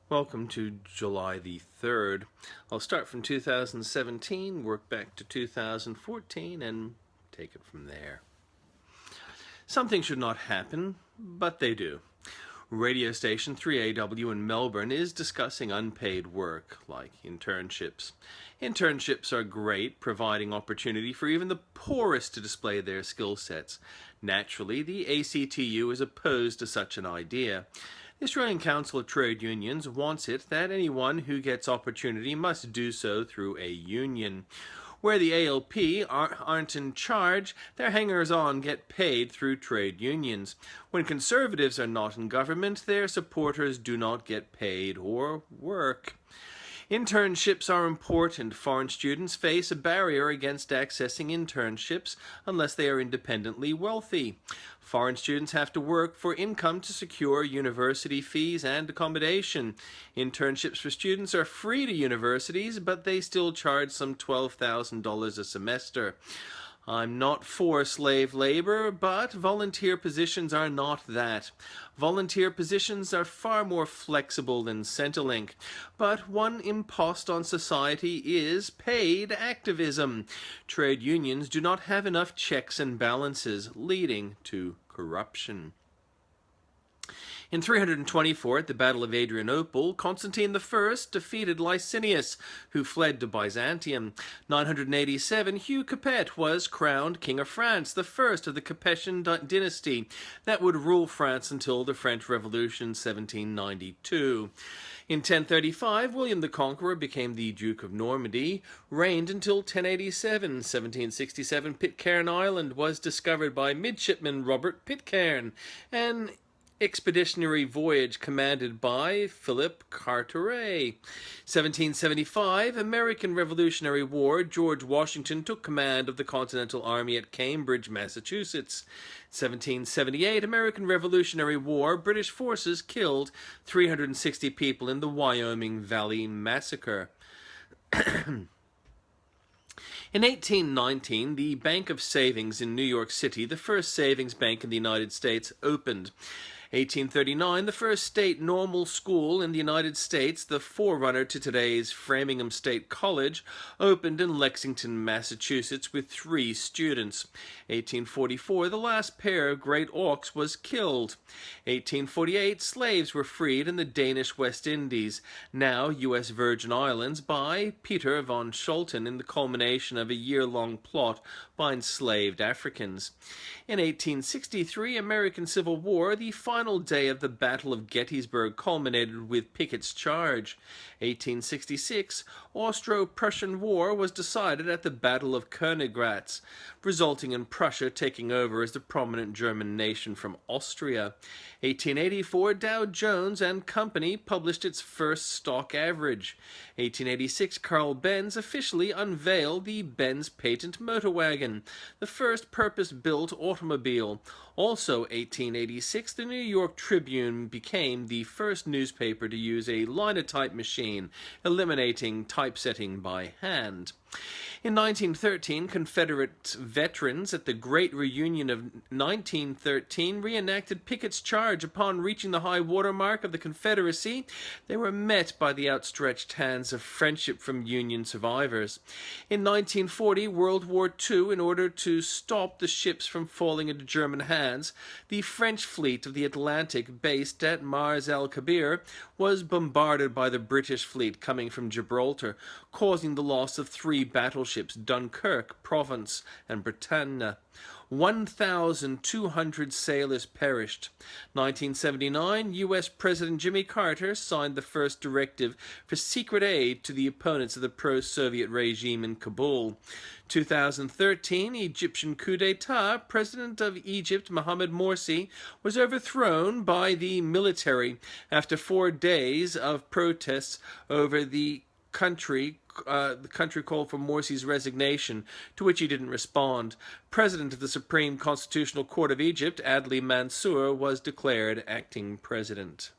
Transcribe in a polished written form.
Welcome to July the 3rd. I'll start from 2017, work back to 2014, and take it from there. Something should not happen, but they do. Radio station 3AW in Melbourne is discussing unpaid work, like internships. Internships are great, providing opportunity for even the poorest to display their skill sets. Naturally, the ACTU is opposed to such an idea. The Australian Council of Trade Unions wants it that anyone who gets opportunity must do so through a union. Where the ALP aren't in charge, their hangers-on get paid through trade unions. When Conservatives are not in government, their supporters do not get paid or work. Internships are important. Foreign students face a barrier against accessing internships unless they are independently wealthy. Foreign students have to work for income to secure university fees and accommodation. Internships for students are free to universities, but they still charge some $12,000 a semester. I'm not for slave labor, but volunteer positions are not that. Volunteer positions are far more flexible than Centrelink. But one impost on society is paid activism. Trade unions do not have enough checks and balances, leading to corruption. In 324, at the Battle of Adrianople, Constantine I defeated Licinius, who fled to Byzantium. 987, Hugh Capet was crowned King of France, the first of the Capetian dynasty that would rule France until the French Revolution 1792. In 1035, William the Conqueror became the Duke of Normandy, reigned until 1087. 1767, Pitcairn Island was discovered by midshipman Robert Pitcairn, an expeditionary voyage commanded by Philip Carteret. 1775, American Revolutionary War, George Washington took command of the Continental Army at Cambridge, Massachusetts. 1778, American Revolutionary War, British forces killed 360 people in the Wyoming Valley Massacre. In 1819, the Bank of Savings in New York City, the first savings bank in the United States, opened. 1839, the first state normal school in the United States, the forerunner to today's Framingham State College, opened in Lexington, Massachusetts with 3 students. 1844, the last pair of great auks was killed. 1848, slaves were freed in the Danish West Indies, now U.S. Virgin Islands, by Peter von Scholten in the culmination of a year-long plot by enslaved Africans. In 1863, American Civil War, the final day of the Battle of Gettysburg culminated with Pickett's charge. 1866, Austro-Prussian War was decided at the Battle of Königgrätz, resulting in Prussia taking over as the prominent German nation from Austria. 1884, Dow Jones and Company published its first stock average. 1886, Carl Benz officially unveiled the Benz patent motor wagon, the first purpose-built automobile. Also 1886, the New York Tribune became the first newspaper to use a linotype machine, eliminating typesetting by hand. In 1913, Confederate veterans at the Great Reunion of 1913 reenacted Pickett's charge. Upon reaching the high water mark of the Confederacy, they were met by the outstretched hands of friendship from Union survivors. In 1940, World War II, in order to stop the ships from falling into German hands, the French fleet of the Atlantic, based at Mars el-Kabir, was bombarded by the British fleet coming from Gibraltar, causing the loss of 3 battleships, Dunkirk, Provence, and Bretagne. 1,200 sailors perished. 1979, U.S. President Jimmy Carter signed the first directive for secret aid to the opponents of the pro-Soviet regime in Kabul. 2013, Egyptian coup d'etat, President of Egypt Mohamed Morsi was overthrown by the military after 4 days of protests over the country called for Morsi's resignation, to which he didn't respond. President of the Supreme Constitutional Court of Egypt, Adli Mansour, was declared acting president.